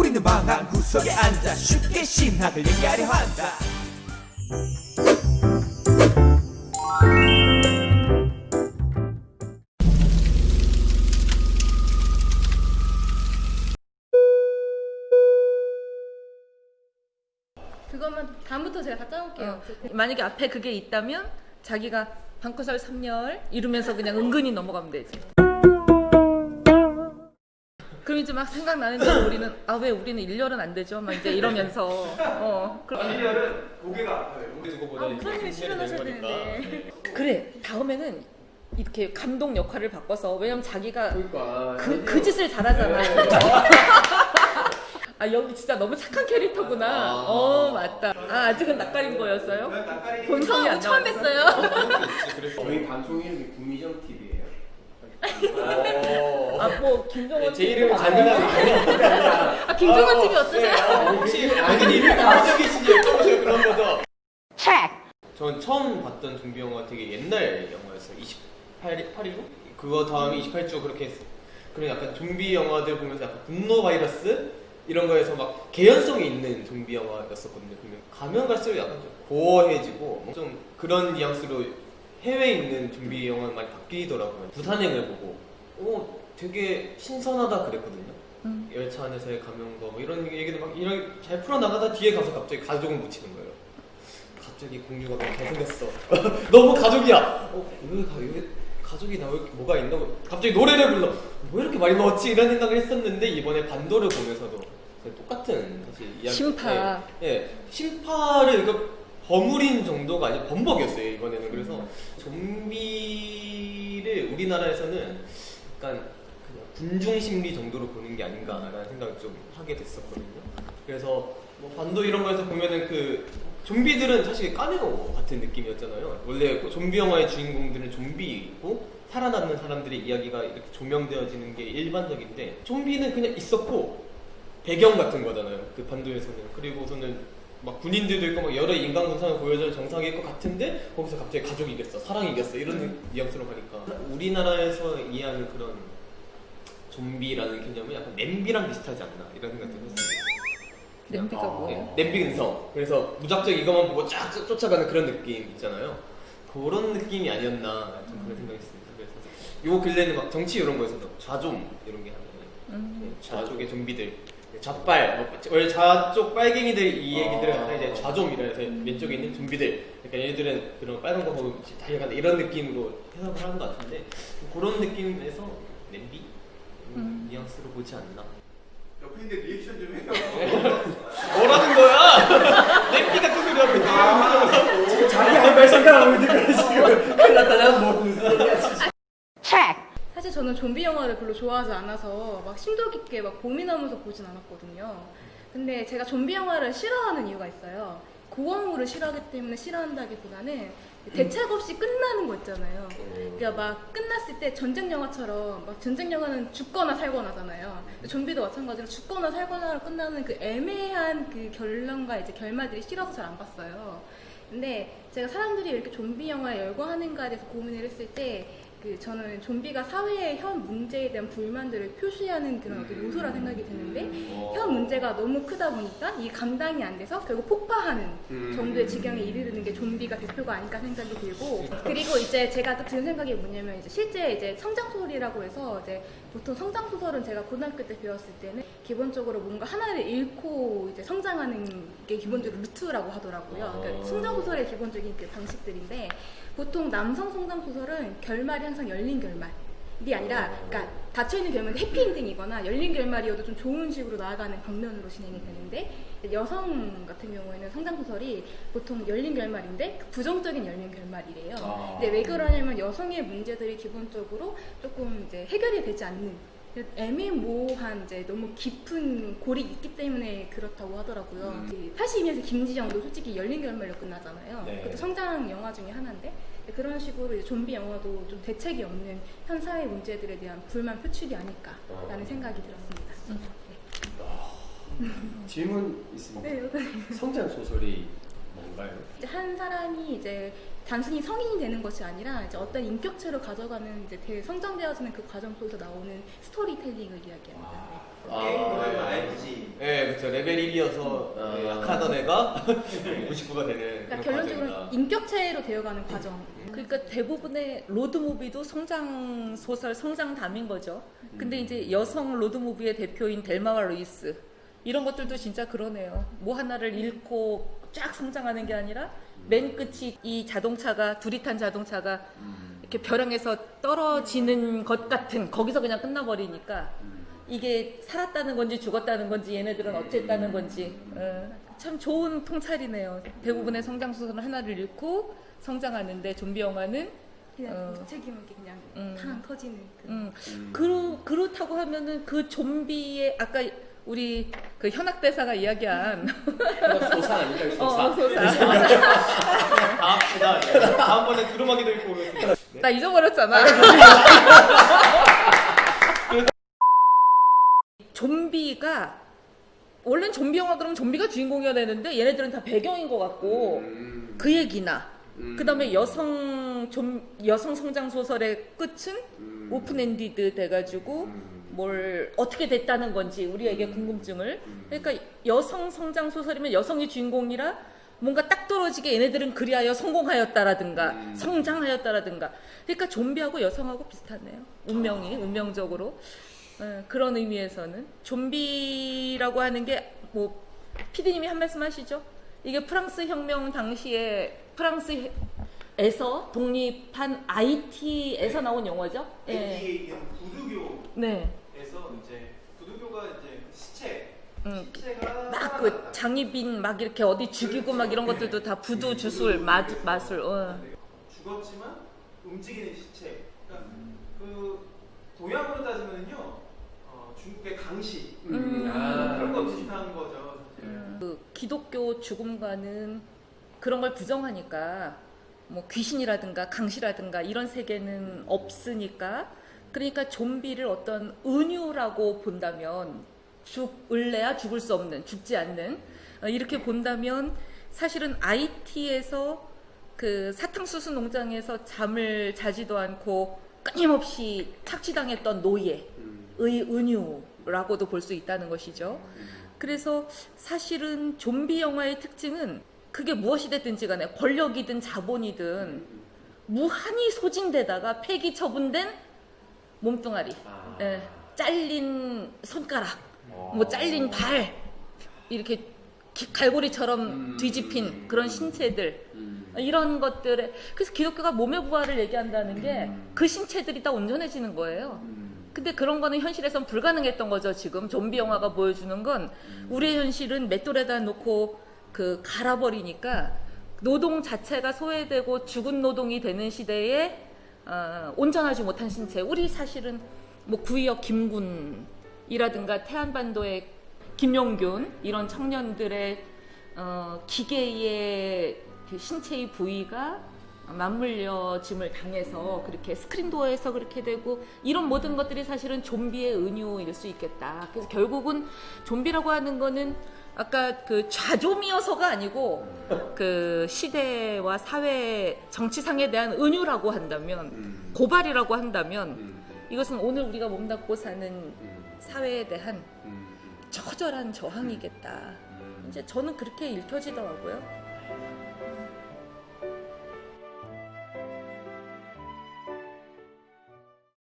우리는 방 한 구석에 앉아 쉽게 신학을 얘기하려 한다. 그거만 다음부터 제가 다 짜볼게요. 만약에 앞에 그게 있다면 자기가 방구설 3열 이러면서 그냥 은근히 넘어가면 되지. 그럼 이제 막 생각나는 대로 우리는 왜 우리는 1열은 안 되죠? 막 이제 이러면서 그럼 1열은 고개가 아파요. 고개 두고 보다 부모님이 출연하셔야 되는데. 그래 다음에는 이렇게 감독 역할을 바꿔서 왜냐면 자기가 그러니까 그 짓을 잘하잖아. 여기 진짜 너무 착한 캐릭터구나. 맞다. 아직은 낯가린 거였어요? 본성이 안 처음 나왔어? 뵀어요. 그래서 저희 방송 이름이 구미정 TV예요. 뭐 김정은 제 이름은 잔인하게 김종원 TV 어떠세요? 혹시 아는 이름이 구미정이신지 여쭤보세요. 그런 거죠. 전 처음 봤던 좀비 영화 되게 옛날 영화였어요. 28일? 그거 다음에 28주 그렇게 했어요. 그런 약간 좀비 영화들 보면서 약간 분노 바이러스? 이런 거에서 막 개연성이 있는 좀비 영화였었거든요. 그러면 가면 갈수록 약간 좀 고어해지고 좀 그런 뉘앙스로 해외에 있는 좀비 영화는 많이 바뀌더라고요. 부산행을 보고 되게 신선하다 그랬거든요. 열차 안에서의 감염과 뭐 이런 얘기도 막 이렇게 잘 풀어나가다 뒤에 가서 갑자기 가족을 묻히는 거예요. 갑자기 공주가 너무 잘생겼어. 너무 가족이야. 왜 가족이 나 왜 이렇게 뭐가 있나? 갑자기 노래를 불러. 왜 이렇게 많이 넣었지? 이런 생각을 했었는데 이번에 반도를 보면서도 똑같은 사실 이야기. 심파. 심파를 버무린 정도가 아니라 범벅이었어요 이번에는. 그래서 좀비를 우리나라에서는 약간 군중 심리 정도로 보는 게 아닌가라는 생각을 좀 하게 됐었거든요. 그래서 뭐 반도 이런 거에서 보면은 좀비들은 사실 까메오 같은 느낌이었잖아요. 원래 좀비 영화의 주인공들은 좀비이고 살아남는 사람들의 이야기가 이렇게 조명되어지는 게 일반적인데 좀비는 그냥 있었고 배경 같은 거잖아요. 그 반도에서는. 그리고서는 막 군인들도 있고 막 여러 인간 군상을 보여줄 정상일 것 같은데 거기서 갑자기 가족이 이겼어, 사랑이 이겼어 이런 뉘앙스로 가니까 우리나라에서 이해하는 그런 좀비라는 개념은 약간 냄비랑 비슷하지 않나 이런 생각도 했어요. 냄비가 뭐예요? 냄비 근성. 그래서 무작정 이것만 보고 쫙 쫓아가는 그런 느낌 있잖아요. 그런 느낌이 아니었나 좀 그런 생각했습니다. 그래서 요 근래는 막 정치 이런 거에서도 좌좀 이런 게 하잖아요. 좌쪽의 좀비들, 좌빨, 원래 좌쪽 빨갱이들 이 얘기들은 갖다 이제 좌좀이라 해서 왼쪽에 있는 좀비들. 그러니까 얘네들은 그런 빨간 거 보면 달려간다 이런 느낌으로 해석을 하는 것 같은데 그런 느낌에서 냄비 뉘앙스로 보지 않나. 옆에 있는데 리액션 좀 해요. 뭐라는 거야? 냄비 같은 소리 하고 있어. 지금 자기 한 발 생각하고 있는 거야 지금. 큰일 났다. 난 뭐 무슨 소리야 진짜. 사실 저는 좀비 영화를 별로 좋아하지 않아서 막 심도 깊게 막 고민하면서 보진 않았거든요. 근데 제가 좀비 영화를 싫어하는 이유가 있어요. 고어물을 싫어하기 때문에 싫어한다기보다는 대책 없이 끝나는 거 있잖아요. 그러니까 막 끝났을 때 전쟁 영화처럼 막 전쟁 영화는 죽거나 살거나잖아요. 좀비도 마찬가지로 죽거나 살거나로 끝나는 그 애매한 그 결론과 이제 결말들이 싫어서 잘 안 봤어요. 근데 제가 사람들이 이렇게 좀비 영화에 열광하는가에 대해서 고민을 했을 때 저는 좀비가 사회의 현 문제에 대한 불만들을 표시하는 그런 어떤 요소라 생각이 드는데 현 문제가 너무 크다 보니까 이게 감당이 안 돼서 결국 폭파하는 정도의 지경에 이르는 게 좀비가 대표가 아닐까 생각이 들고 그리고 이제 제가 또 드는 생각이 뭐냐면 이제 실제 이제 성장소설이라고 해서 이제 보통 성장소설은 제가 고등학교 때 배웠을 때는 기본적으로 뭔가 하나를 잃고 이제 성장하는 게 기본적으로 루트라고 하더라고요. 그러니까 성장소설의 기본적인 그 방식들인데 보통 남성 성장소설은 결말이 항상 열린 결말이 아니라 그러니까 닫혀있는 결말은 해피엔딩이거나 열린 결말이어도 좀 좋은 식으로 나아가는 방면으로 진행이 되는데 여성 같은 경우에는 성장소설이 보통 열린 결말인데 부정적인 열린 결말이래요. 근데 왜 그러냐면 여성의 문제들이 기본적으로 조금 이제 해결이 되지 않는 애매모호한 이제 너무 깊은 골이 있기 때문에 그렇다고 하더라고요. 82년생 김지영도 솔직히 열린 결말로 끝나잖아요. 네. 그것도 성장 영화 중에 하나인데 그런 식으로 이제 좀비 영화도 좀 대책이 없는 현 사회 문제들에 대한 불만 표출이 아닐까라는 생각이 들었습니다. 질문 있습니다. 네, 성장 소설이 뭔가요? 이제 한 사람이 이제 단순히 성인이 되는 것이 아니라 이제 어떤 인격체로 가져가는 이제 성장되어지는 그 과정 속에서 나오는 스토리텔링을 이야기합니다. RPG. 네, 그렇죠. 레벨 1이어서 약하던 애가 59가 되는 그러니까 그런 결론적으로 과정이다. 인격체로 되어가는 과정. 그러니까 대부분의 로드무비도 성장 소설, 성장담인 거죠. 근데 이제 여성 로드무비의 대표인 델마와 루이스 이런 것들도 진짜 그러네요. 뭐 하나를 잃고 쫙 성장하는 게 아니라 맨 끝이 이 자동차가 둘이 탄 자동차가 이렇게 벼랑에서 떨어지는 것 같은 거기서 그냥 끝나버리니까 이게 살았다는 건지 죽었다는 건지 얘네들은 어쨌다는 건지 참 좋은 통찰이네요. 대부분의 성장 소설은 하나를 잃고 성장하는데 좀비 영화는 그냥 무책임 있게 그냥 탕 터지는. 그렇다고 하면은 그 좀비의 아까 우리 그 현악 대사가 이야기한 소사 아닐까요? 소사. 소사. 다 합시다. 네. 다음번에 두루마기도 입고 오겠습니다. 네. 나 잊어버렸잖아. 좀비가 원래는 좀비 영화 그러면 좀비가 주인공이어야 되는데 얘네들은 다 배경인 것 같고 그 얘기나 그다음에 여성 성장 소설의 끝은 오픈엔디드 돼가지고 뭘 어떻게 됐다는 건지 우리에게 궁금증을 그러니까 여성 성장 소설이면 여성이 주인공이라 뭔가 딱 떨어지게 얘네들은 그리하여 성공하였다라든가 성장하였다라든가 그러니까 좀비하고 여성하고 비슷하네요. 운명적으로 그런 의미에서는 좀비라고 하는 게 뭐 PD님이 한 말씀 하시죠. 이게 프랑스 혁명 당시에 프랑스에서 독립한 IT에서 나온 영화죠. 이게 부두교에서 네. 이제 부두교가 이제 시체가 막 그 장희빈 막 이렇게 어디 죽이고 막 이런 것들도 다 부두 주술 마술. 죽었지만 움직이는 시체. 그러니까 그 동양으로 따지면요, 중국의 강시 그런 거 비슷한 거죠. 그 기독교 죽음과는 그런 걸 부정하니까 뭐 귀신이라든가 강시라든가 이런 세계는 없으니까 그러니까 좀비를 어떤 은유라고 본다면 죽을래야 죽을 수 없는 죽지 않는 이렇게 본다면 사실은 IT에서 그 사탕수수 농장에서 잠을 자지도 않고 끊임없이 착취당했던 노예의 은유라고도 볼 수 있다는 것이죠. 그래서 사실은 좀비 영화의 특징은 그게 무엇이 됐든지 간에 권력이든 자본이든 무한히 소진되다가 폐기 처분된 몸뚱아리, 잘린 손가락, 뭐 잘린 발, 이렇게 갈고리처럼 뒤집힌 그런 신체들 이런 것들에 그래서 기독교가 몸의 부활을 얘기한다는 게 그 신체들이 다 온전해지는 거예요. 근데 그런 거는 현실에선 불가능했던 거죠. 지금 좀비 영화가 보여주는 건 우리의 현실은 맷돌에다 놓고 그 갈아버리니까 노동 자체가 소외되고 죽은 노동이 되는 시대에 온전하지 못한 신체. 우리 사실은 뭐 구의역 김군이라든가 태안반도의 김용균 이런 청년들의 기계의 그 신체의 부위가 맞물려짐을 당해서 그렇게 스크린도어에서 그렇게 되고 이런 모든 것들이 사실은 좀비의 은유일 수 있겠다. 그래서 결국은 좀비라고 하는 거는 아까 그 좌좀이어서가 아니고 그 시대와 사회 정치상에 대한 은유라고 한다면 고발이라고 한다면 이것은 오늘 우리가 몸담고 사는 사회에 대한 처절한 저항이겠다. 이제 저는 그렇게 읽혀지더라고요.